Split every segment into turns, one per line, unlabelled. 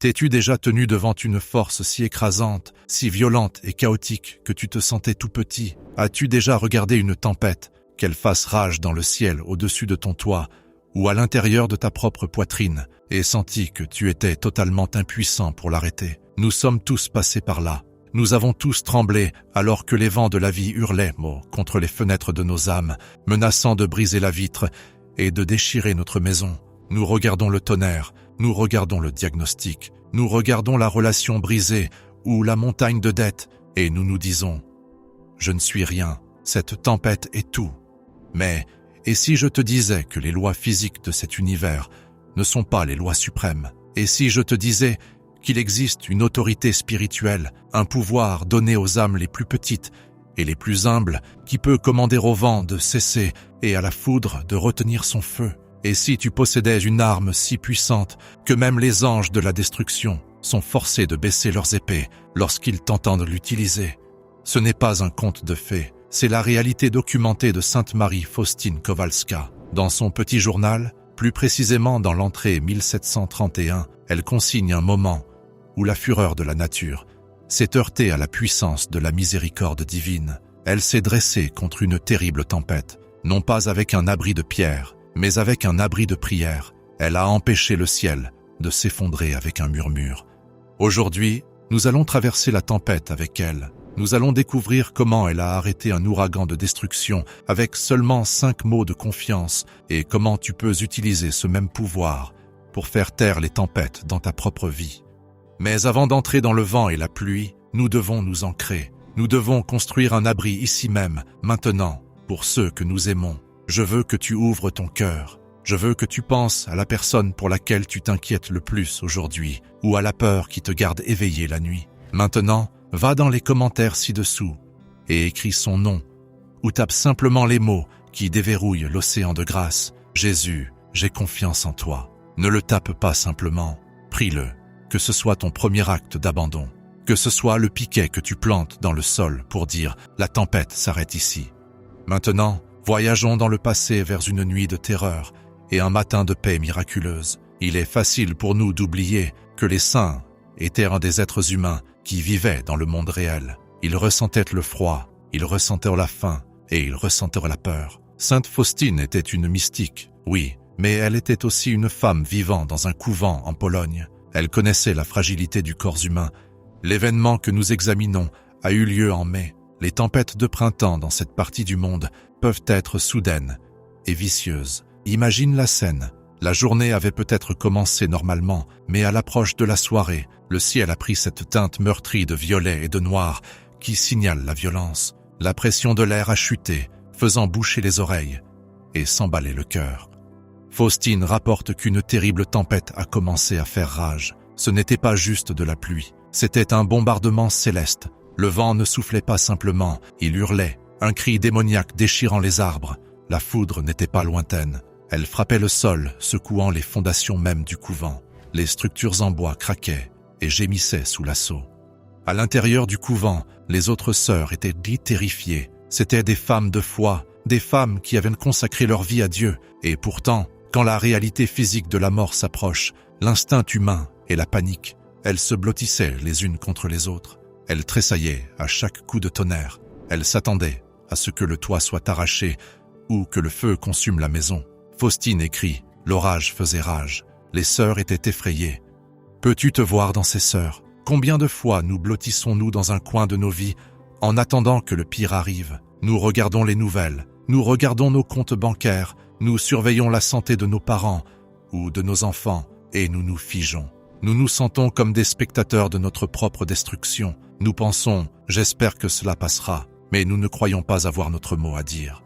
T'es-tu déjà tenu devant une force si écrasante, si violente et chaotique que tu te sentais tout petit? As-tu déjà regardé une tempête, qu'elle fasse rage dans le ciel au-dessus de ton toit ou à l'intérieur de ta propre poitrine, et senti que tu étais totalement impuissant pour l'arrêter? Nous sommes tous passés par là. Nous avons tous tremblé alors que les vents de la vie hurlaient contre les fenêtres de nos âmes, menaçant de briser la vitre et de déchirer notre maison. Nous regardons le tonnerre, nous regardons le diagnostic, nous regardons la relation brisée ou la montagne de dettes et nous nous disons « Je ne suis rien, cette tempête est tout ». Mais, et si je te disais que les lois physiques de cet univers ne sont pas les lois suprêmes? Et si je te disais qu'il existe une autorité spirituelle, un pouvoir donné aux âmes les plus petites et les plus humbles qui peut commander au vent de cesser et à la foudre de retenir son feu? Et si tu possédais une arme si puissante que même les anges de la destruction sont forcés de baisser leurs épées lorsqu'ils t'entendent l'utiliser? Ce n'est pas un conte de fées, c'est la réalité documentée de Sainte Marie Faustine Kowalska. Dans son petit journal, plus précisément dans l'entrée 1731, elle consigne un moment où la fureur de la nature s'est heurtée à la puissance de la miséricorde divine. Elle s'est dressée contre une terrible tempête, non pas avec un abri de pierre, mais avec un abri de prière. Elle a empêché le ciel de s'effondrer avec un murmure. Aujourd'hui, nous allons traverser la tempête avec elle. Nous allons découvrir comment elle a arrêté un ouragan de destruction avec seulement 5 mots de confiance et comment tu peux utiliser ce même pouvoir pour faire taire les tempêtes dans ta propre vie. Mais avant d'entrer dans le vent et la pluie, nous devons nous ancrer. Nous devons construire un abri ici même, maintenant, pour ceux que nous aimons. Je veux que tu ouvres ton cœur. Je veux que tu penses à la personne pour laquelle tu t'inquiètes le plus aujourd'hui, ou à la peur qui te garde éveillé la nuit. Maintenant, va dans les commentaires ci-dessous et écris son nom, ou tape simplement les mots qui déverrouillent l'océan de grâce. Jésus, j'ai confiance en toi. Ne le tape pas simplement, prie-le. Que ce soit ton premier acte d'abandon, que ce soit le piquet que tu plantes dans le sol pour dire « la tempête s'arrête ici ». Maintenant, voyageons dans le passé vers une nuit de terreur et un matin de paix miraculeuse. Il est facile pour nous d'oublier que les saints étaient un des êtres humains qui vivaient dans le monde réel. Ils ressentaient le froid, ils ressentaient la faim et ils ressentaient la peur. Sainte Faustine était une mystique, oui, mais elle était aussi une femme vivant dans un couvent en Pologne. Elle connaissait la fragilité du corps humain. L'événement que nous examinons a eu lieu en mai. Les tempêtes de printemps dans cette partie du monde peuvent être soudaines et vicieuses. Imagine la scène. La journée avait peut-être commencé normalement, mais à l'approche de la soirée, le ciel a pris cette teinte meurtrie de violet et de noir qui signale la violence. La pression de l'air a chuté, faisant boucher les oreilles et s'emballer le cœur. Faustine rapporte qu'une terrible tempête a commencé à faire rage. Ce n'était pas juste de la pluie, c'était un bombardement céleste. Le vent ne soufflait pas simplement, il hurlait, un cri démoniaque déchirant les arbres. La foudre n'était pas lointaine. Elle frappait le sol, secouant les fondations même du couvent. Les structures en bois craquaient et gémissaient sous l'assaut. À l'intérieur du couvent, les autres sœurs étaient terrifiées. C'étaient des femmes de foi, des femmes qui avaient consacré leur vie à Dieu. Et pourtant, quand la réalité physique de la mort s'approche, l'instinct humain et la panique, elles se blottissaient les unes contre les autres. Elles tressaillaient à chaque coup de tonnerre. Elles s'attendaient à ce que le toit soit arraché ou que le feu consume la maison. Faustine écrit, l'orage faisait rage. Les sœurs étaient effrayées. Peux-tu te voir dans ces sœurs? Combien de fois nous blottissons-nous dans un coin de nos vies en attendant que le pire arrive? Nous regardons les nouvelles, nous regardons nos comptes bancaires, nous surveillons la santé de nos parents ou de nos enfants et nous nous figeons. Nous nous sentons comme des spectateurs de notre propre destruction. Nous pensons, j'espère que cela passera, mais nous ne croyons pas avoir notre mot à dire.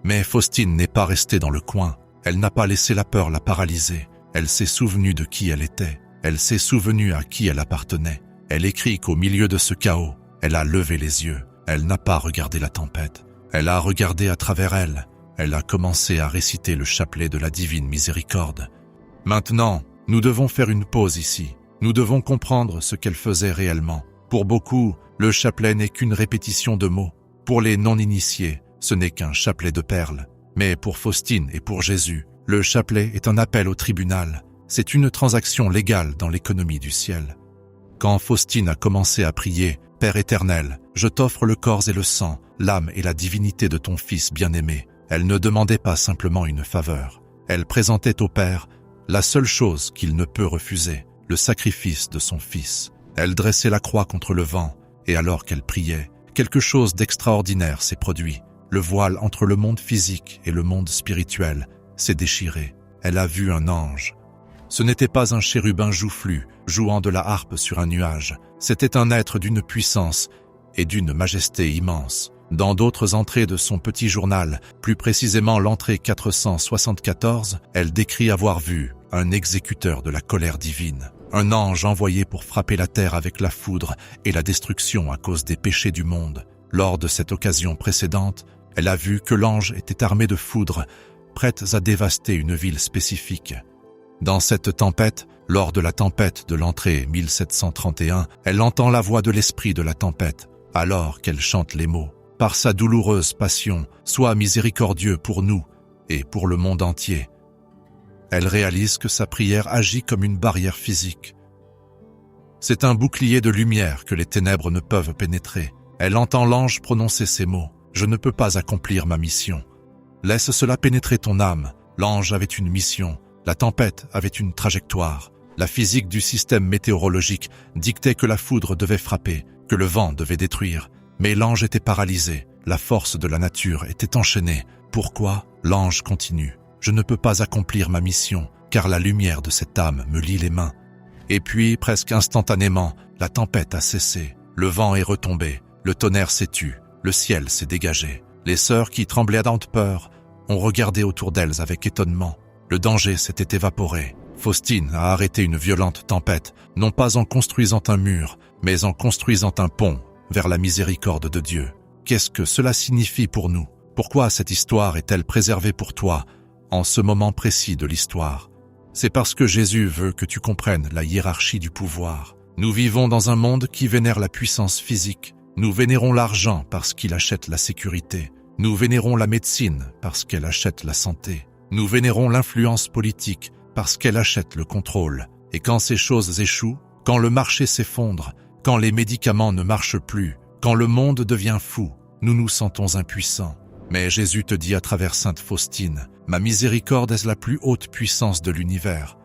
Mais Faustine n'est pas restée dans le coin. Elle n'a pas laissé la peur la paralyser. Elle s'est souvenue de qui elle était. Elle s'est souvenue à qui elle appartenait. Elle écrit qu'au milieu de ce chaos, elle a levé les yeux. Elle n'a pas regardé la tempête. Elle a regardé à travers elle. Elle a commencé à réciter le chapelet de la divine miséricorde. Maintenant, nous devons faire une pause ici. Nous devons comprendre ce qu'elle faisait réellement. Pour beaucoup, le chapelet n'est qu'une répétition de mots. Pour les non-initiés, ce n'est qu'un chapelet de perles. Mais pour Faustine et pour Jésus, le chapelet est un appel au tribunal. c'est une transaction légale dans l'économie du ciel. Quand Faustine a commencé à prier « Père éternel, je t'offre le corps et le sang, l'âme et la divinité de ton Fils bien-aimé », elle ne demandait pas simplement une faveur. Elle présentait au Père la seule chose qu'il ne peut refuser, le sacrifice de son Fils. Elle dressait la croix contre le vent, et alors qu'elle priait, quelque chose d'extraordinaire s'est produit. Le voile entre le monde physique et le monde spirituel s'est déchiré. Elle a vu un ange. Ce n'était pas un chérubin joufflu, jouant de la harpe sur un nuage. C'était un être d'une puissance et d'une majesté immense. Dans d'autres entrées de son petit journal, plus précisément l'entrée 474, elle décrit avoir vu un exécuteur de la colère divine. Un ange envoyé pour frapper la terre avec la foudre et la destruction à cause des péchés du monde. Lors de cette occasion précédente, elle a vu que l'ange était armé de foudres, prêtes à dévaster une ville spécifique. Dans cette tempête, lors de la tempête de l'entrée 1731, elle entend la voix de l'esprit de la tempête, alors qu'elle chante les mots « Par sa douloureuse passion, sois miséricordieux pour nous et pour le monde entier ». Elle réalise que sa prière agit comme une barrière physique. C'est un bouclier de lumière que les ténèbres ne peuvent pénétrer. Elle entend l'ange prononcer ces mots « Je ne peux pas accomplir ma mission ». Laisse cela pénétrer ton âme. L'ange avait une mission. La tempête avait une trajectoire. La physique du système météorologique dictait que la foudre devait frapper, que le vent devait détruire. Mais l'ange était paralysé. La force de la nature était enchaînée. Pourquoi? L'ange continue. Je ne peux pas accomplir ma mission, car la lumière de cette âme me lie les mains. Et puis, presque instantanément, la tempête a cessé. Le vent est retombé. Le tonnerre s'est tu. Le ciel s'est dégagé. Les sœurs qui tremblaient de peur ont regardé autour d'elles avec étonnement. Le danger s'était évaporé. Faustine a arrêté une violente tempête, non pas en construisant un mur, mais en construisant un pont vers la miséricorde de Dieu. Qu'est-ce que cela signifie pour nous? Pourquoi cette histoire est-elle préservée pour toi en ce moment précis de l'histoire? C'est parce que Jésus veut que tu comprennes la hiérarchie du pouvoir. Nous vivons dans un monde qui vénère la puissance physique. Nous vénérons l'argent parce qu'il achète la sécurité. Nous vénérons la médecine parce qu'elle achète la santé. Nous vénérons l'influence politique parce qu'elle achète le contrôle. Et quand ces choses échouent, quand le marché s'effondre, quand les médicaments ne marchent plus, quand le monde devient fou, nous nous sentons impuissants. Mais Jésus te dit à travers Sainte Faustine, « Ma miséricorde est la plus haute puissance de l'univers. »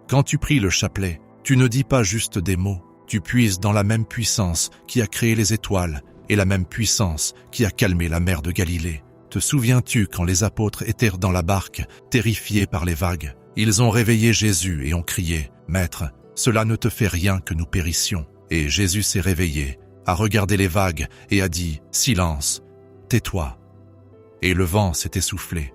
Quand tu pries le chapelet, tu ne dis pas juste des mots, tu puises dans la même puissance qui a créé les étoiles et la même puissance qui a calmé la mer de Galilée. Te souviens-tu quand les apôtres étaient dans la barque, terrifiés par les vagues? Ils ont réveillé Jésus et ont crié, « Maître, cela ne te fait rien que nous périssions. » Et Jésus s'est réveillé, a regardé les vagues et a dit, « Silence, tais-toi. » Et le vent s'est essoufflé.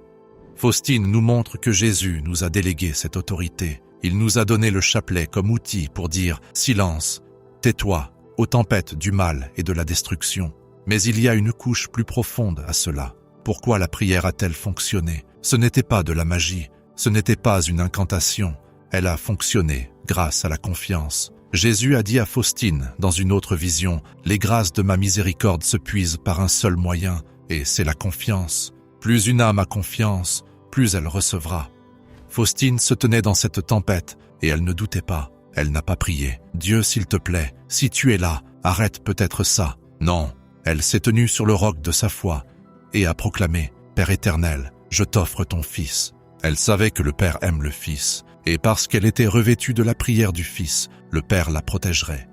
Faustine nous montre que Jésus nous a délégué cette autorité. Il nous a donné le chapelet comme outil pour dire « Silence, tais-toi » aux tempêtes du mal et de la destruction. Mais il y a une couche plus profonde à cela. Pourquoi la prière a-t-elle fonctionné? Ce n'était pas de la magie, ce n'était pas une incantation. Elle a fonctionné grâce à la confiance. Jésus a dit à Faustine, dans une autre vision, « Les grâces de ma miséricorde se puisent par un seul moyen, et c'est la confiance. Plus une âme a confiance, plus elle recevra. » Faustine se tenait dans cette tempête, et elle ne doutait pas. Elle n'a pas prié. « Dieu, s'il te plaît, si tu es là, arrête peut-être ça. » Non, elle s'est tenue sur le roc de sa foi, et a proclamé, « Père éternel, je t'offre ton Fils. » Elle savait que le Père aime le Fils, et parce qu'elle était revêtue de la prière du Fils, le Père la protégerait.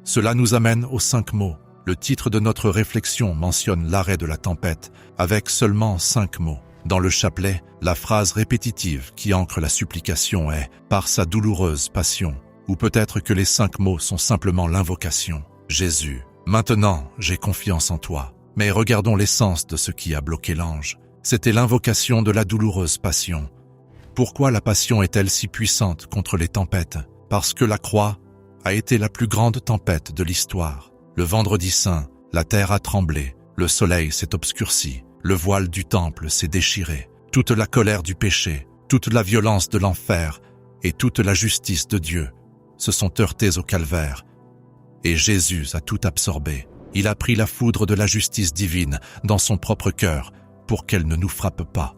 Cela nous amène aux 5 mots. Le titre de notre réflexion mentionne l'arrêt de la tempête, avec seulement 5 mots. Dans le chapelet, la phrase répétitive qui ancre la supplication est « par sa douloureuse passion », ou peut-être que les 5 mots sont simplement l'invocation. Jésus, maintenant j'ai confiance en toi. Mais regardons l'essence de ce qui a bloqué l'ange. C'était l'invocation de la douloureuse passion. Pourquoi la passion est-elle si puissante contre les tempêtes? Parce que la croix a été la plus grande tempête de l'histoire. Le vendredi saint, la terre a tremblé, le soleil s'est obscurci, le voile du temple s'est déchiré. Toute la colère du péché, toute la violence de l'enfer et toute la justice de Dieu se sont heurtés au calvaire. Et Jésus a tout absorbé. Il a pris la foudre de la justice divine dans son propre cœur pour qu'elle ne nous frappe pas.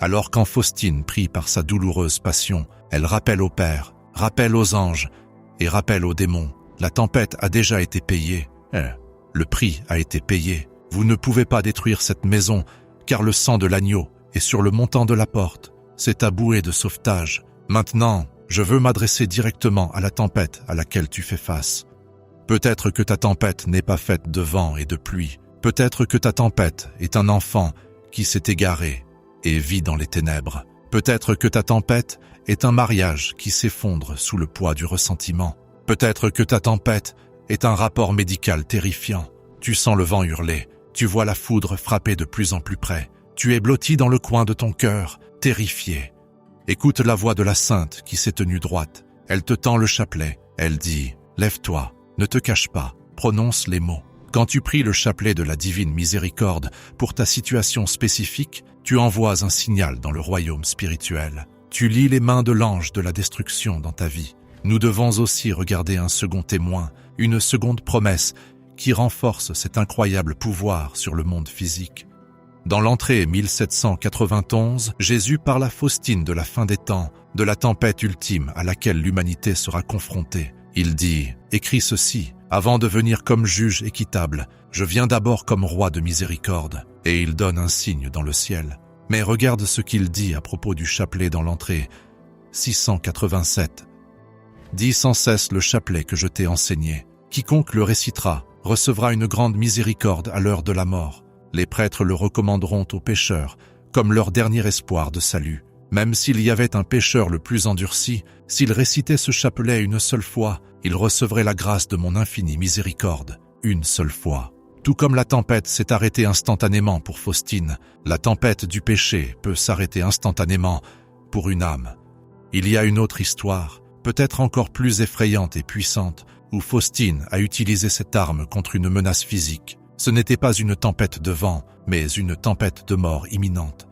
Alors quand Faustine prie par sa douloureuse passion, elle rappelle au Père, rappelle aux anges et rappelle aux démons. La tempête a déjà été payée. Le prix a été payé. Vous ne pouvez pas détruire cette maison, car le sang de l'agneau est sur le montant de la porte. C'est ta bouée de sauvetage. Maintenant, je veux m'adresser directement à la tempête à laquelle tu fais face. Peut-être que ta tempête n'est pas faite de vent et de pluie. Peut-être que ta tempête est un enfant qui s'est égaré et vit dans les ténèbres. Peut-être que ta tempête est un mariage qui s'effondre sous le poids du ressentiment. Peut-être que ta tempête est un rapport médical terrifiant. Tu sens le vent hurler, tu vois la foudre frapper de plus en plus près. Tu es blotti dans le coin de ton cœur, terrifié. Écoute la voix de la sainte qui s'est tenue droite. Elle te tend le chapelet. Elle dit « Lève-toi, ne te cache pas, prononce les mots ». Quand tu pries le chapelet de la divine miséricorde pour ta situation spécifique, tu envoies un signal dans le royaume spirituel. Tu lis les mains de l'ange de la destruction dans ta vie. Nous devons aussi regarder un second témoin, une seconde promesse qui renforce cet incroyable pouvoir sur le monde physique. Dans l'entrée 1791, Jésus parle à Faustine de la fin des temps, de la tempête ultime à laquelle l'humanité sera confrontée. Il dit « Écris ceci, avant de venir comme juge équitable, je viens d'abord comme roi de miséricorde. » Et il donne un signe dans le ciel. Mais regarde ce qu'il dit à propos du chapelet dans l'entrée 687. « Dis sans cesse le chapelet que je t'ai enseigné. Quiconque le récitera recevra une grande miséricorde à l'heure de la mort. Les prêtres le recommanderont aux pécheurs comme leur dernier espoir de salut. Même s'il y avait un pécheur le plus endurci, s'il récitait ce chapelet une seule fois, il recevrait la grâce de mon infinie miséricorde, une seule fois. » Tout comme la tempête s'est arrêtée instantanément pour Faustine, la tempête du péché peut s'arrêter instantanément pour une âme. Il y a une autre histoire, peut-être encore plus effrayante et puissante, où Faustine a utilisé cette arme contre une menace physique. Ce n'était pas une tempête de vent, mais une tempête de mort imminente.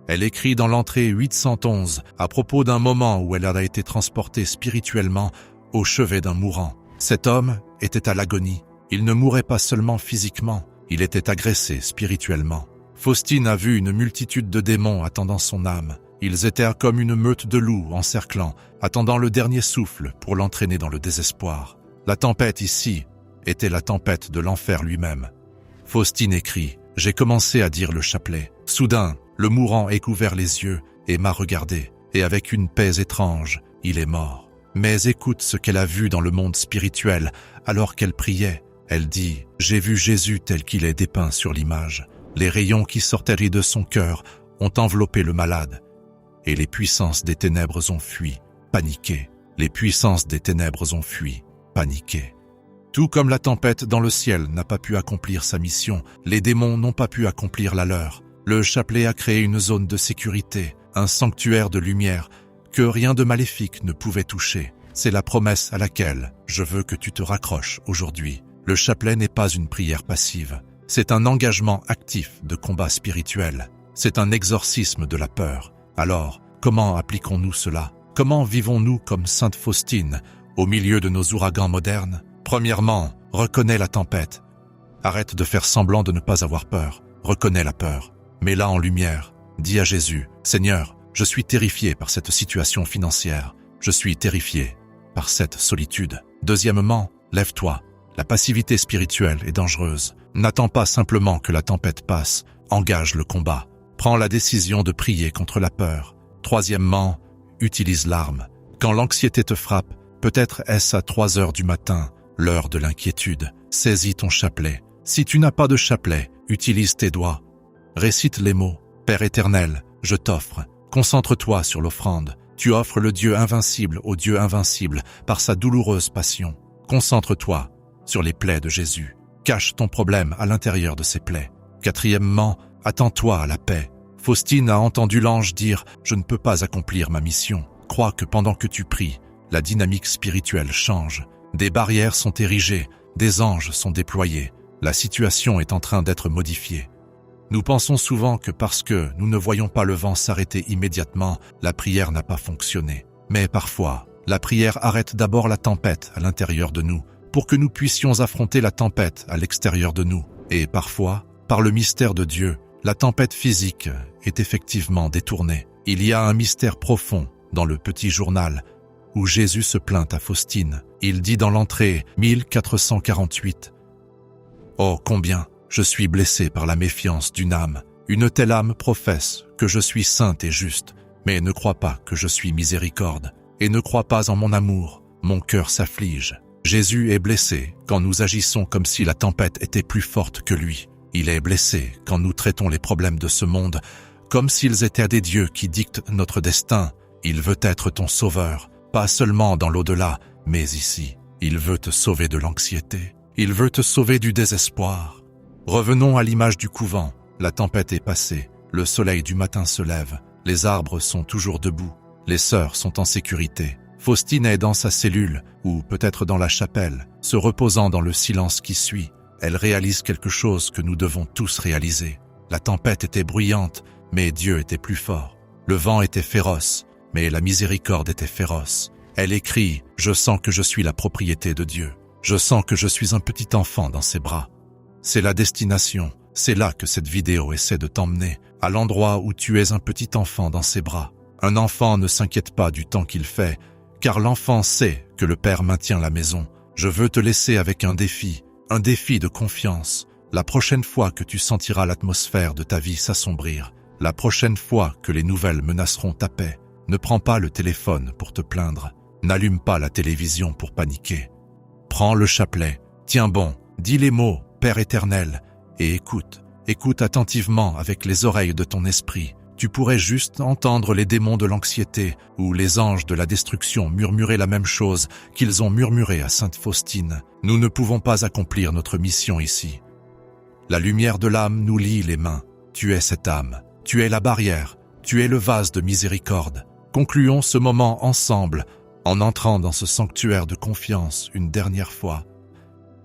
Elle écrit dans l'entrée 811 à propos d'un moment où elle a été transportée spirituellement au chevet d'un mourant. Cet homme était à l'agonie. Il ne mourait pas seulement physiquement, il était agressé spirituellement. Faustine a vu une multitude de démons attendant son âme. Ils étaient comme une meute de loups encerclant, attendant le dernier souffle pour l'entraîner dans le désespoir. La tempête ici était la tempête de l'enfer lui-même. Faustine écrit « J'ai commencé à dire le chapelet. Soudain, le mourant a ouvert les yeux et m'a regardé, et avec une paix étrange, il est mort. Mais écoute ce qu'elle a vu dans le monde spirituel alors qu'elle priait. Elle dit « J'ai vu Jésus tel qu'il est dépeint sur l'image. Les rayons qui sortaient de son cœur ont enveloppé le malade. Et les puissances des ténèbres ont fui, paniquées. Les puissances des ténèbres ont fui, paniquées. » Tout comme la tempête dans le ciel n'a pas pu accomplir sa mission, les démons n'ont pas pu accomplir la leur. Le chapelet a créé une zone de sécurité, un sanctuaire de lumière que rien de maléfique ne pouvait toucher. C'est la promesse à laquelle je veux que tu te raccroches aujourd'hui. Le chapelet n'est pas une prière passive. C'est un engagement actif de combat spirituel. C'est un exorcisme de la peur. Alors, comment appliquons-nous cela? Comment vivons-nous comme Sainte Faustine au milieu de nos ouragans modernes? Premièrement, reconnais la tempête. Arrête de faire semblant de ne pas avoir peur. Reconnais la peur. Mets-la en lumière. Dis à Jésus, « Seigneur, je suis terrifié par cette situation financière. Je suis terrifié par cette solitude. » Deuxièmement, lève-toi. La passivité spirituelle est dangereuse. N'attends pas simplement que la tempête passe. Engage le combat. Prends la décision de prier contre la peur. Troisièmement, utilise l'arme. Quand l'anxiété te frappe, peut-être est-ce à 3 heures du matin, l'heure de l'inquiétude. Saisis ton chapelet. Si tu n'as pas de chapelet, utilise tes doigts. Récite les mots. Père éternel, je t'offre. Concentre-toi sur l'offrande. Tu offres le Dieu invincible au Dieu invincible par sa douloureuse passion. Concentre-toi sur les plaies de Jésus. Cache ton problème à l'intérieur de ces plaies. Quatrièmement, attends-toi à la paix. Faustine a entendu l'ange dire « Je ne peux pas accomplir ma mission ». Crois que pendant que tu pries, la dynamique spirituelle change. Des barrières sont érigées, des anges sont déployés. La situation est en train d'être modifiée. Nous pensons souvent que parce que nous ne voyons pas le vent s'arrêter immédiatement, la prière n'a pas fonctionné. Mais parfois, la prière arrête d'abord la tempête à l'intérieur de nous, pour que nous puissions affronter la tempête à l'extérieur de nous. Et parfois, par le mystère de Dieu, La tempête physique est effectivement détournée. Il y a un mystère profond dans le petit journal où Jésus se plaint à Faustine. Il dit dans l'entrée 1448 « Oh, combien je suis blessé par la méfiance d'une âme. Une telle âme professe que je suis sainte et juste, mais ne croit pas que je suis miséricorde, et ne croit pas en mon amour. Mon cœur s'afflige. » Jésus est blessé quand nous agissons comme si la tempête était plus forte que lui. Il est blessé quand nous traitons les problèmes de ce monde comme s'ils étaient des dieux qui dictent notre destin. Il veut être ton sauveur, pas seulement dans l'au-delà, mais ici. Il veut te sauver de l'anxiété. Il veut te sauver du désespoir. Revenons à l'image du couvent. La tempête est passée. Le soleil du matin se lève. Les arbres sont toujours debout. Les sœurs sont en sécurité. Faustine est dans sa cellule, ou peut-être dans la chapelle, se reposant dans le silence qui suit. Elle réalise quelque chose que nous devons tous réaliser. La tempête était bruyante, mais Dieu était plus fort. Le vent était féroce, mais la miséricorde était féroce. Elle écrit « Je sens que je suis la propriété de Dieu. Je sens que je suis un petit enfant dans ses bras. » C'est la destination. C'est là que cette vidéo essaie de t'emmener, à l'endroit où tu es un petit enfant dans ses bras. Un enfant ne s'inquiète pas du temps qu'il fait, car l'enfant sait que le Père maintient la maison. Je veux te laisser avec un défi de confiance. La prochaine fois que tu sentiras l'atmosphère de ta vie s'assombrir, la prochaine fois que les nouvelles menaceront ta paix, ne prends pas le téléphone pour te plaindre, n'allume pas la télévision pour paniquer. Prends le chapelet, tiens bon, dis les mots « Père éternel » et écoute attentivement avec les oreilles de ton esprit. Tu pourrais juste entendre les démons de l'anxiété ou les anges de la destruction murmurer la même chose qu'ils ont murmuré à Sainte Faustine. Nous ne pouvons pas accomplir notre mission ici. La lumière de l'âme nous lie les mains. Tu es cette âme. Tu es la barrière. Tu es le vase de miséricorde. Concluons ce moment ensemble en entrant dans ce sanctuaire de confiance une dernière fois.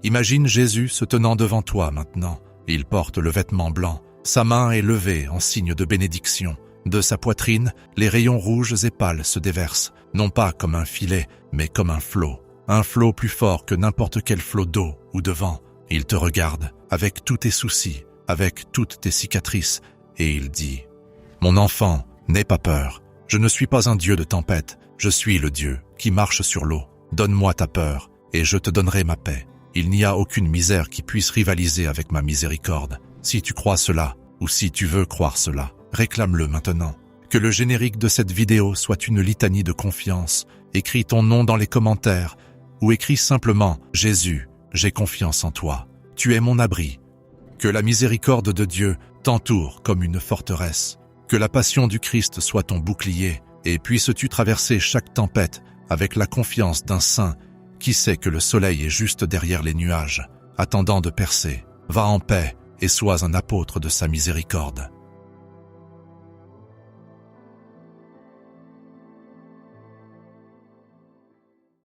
Imagine Jésus se tenant devant toi maintenant. Il porte le vêtement blanc. Sa main est levée en signe de bénédiction. De sa poitrine, les rayons rouges et pâles se déversent, non pas comme un filet, mais comme un flot. Un flot plus fort que n'importe quel flot d'eau ou de vent. Il te regarde, avec tous tes soucis, avec toutes tes cicatrices, et il dit « Mon enfant, n'aie pas peur. Je ne suis pas un Dieu de tempête. Je suis le Dieu qui marche sur l'eau. Donne-moi ta peur, et je te donnerai ma paix. Il n'y a aucune misère qui puisse rivaliser avec ma miséricorde. Si tu crois cela, ou si tu veux croire cela, réclame-le maintenant. Que le générique de cette vidéo soit une litanie de confiance. Écris ton nom dans les commentaires, ou écris simplement « Jésus, j'ai confiance en toi. Tu es mon abri. » Que la miséricorde de Dieu t'entoure comme une forteresse. Que la passion du Christ soit ton bouclier, et puisses-tu traverser chaque tempête avec la confiance d'un saint qui sait que le soleil est juste derrière les nuages, attendant de percer. Va en paix, et sois un apôtre de sa miséricorde.